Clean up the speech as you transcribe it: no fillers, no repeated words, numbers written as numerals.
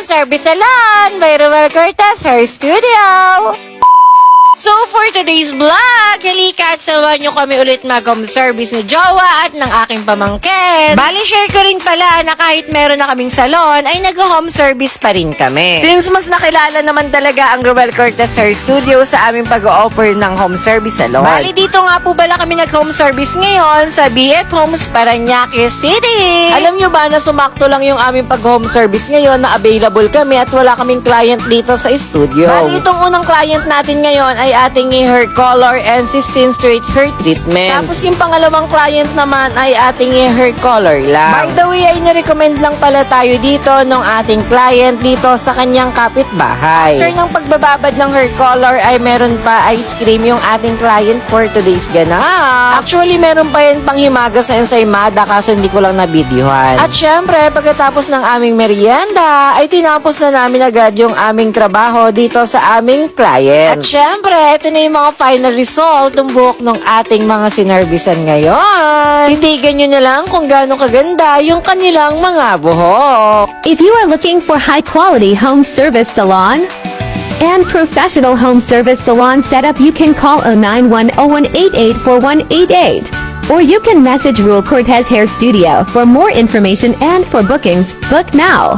Service Salon by Ruel Cortez, her studio. So for today's vlog, halika at samahan nyo kami ulit mag-home service ni Jowa at ng aking pamangkin. Bali, share ko rin pala na kahit meron na kaming salon, ay nag-home service pa rin kami. Since mas nakilala naman talaga ang Ruel Cortez Hair Studio sa aming pag-o-offer ng home service salon. Bali, dito nga po bala kami nag-home service ngayon sa BF Homes, Parañaque City. Alam nyo ba na sumakto lang yung aming pag-home service ngayon na available kami at wala kaming client dito sa studio. Bali, itong unang client natin ngayon ay ating hair color and 16 straight hair treatment. Tapos yung pangalawang client naman ay ating hair color lang. By the way, ay nirecommend lang pala tayo dito ng ating client dito sa kanyang kapitbahay. After ng pagbababad ng hair color ay meron pa ice cream yung ating client for today's ganap. Actually, meron pa yan panghimaga sa ensaymada kaso hindi ko lang nabidyohan. At syempre, pagkatapos ng aming merienda, ay tinapos na namin agad yung aming trabaho dito sa aming client. At syempre, ito na yung mga final result ng buhok ng ating mga sinervisan ngayon. Titigan nyo na lang kung gaano kaganda yung kanilang mga buhok. If you are looking for high-quality home service salon and professional home service salon setup, you can call 09101884188. Or you can message Ruel Cortez Hair Studio for more information and for bookings. Book now.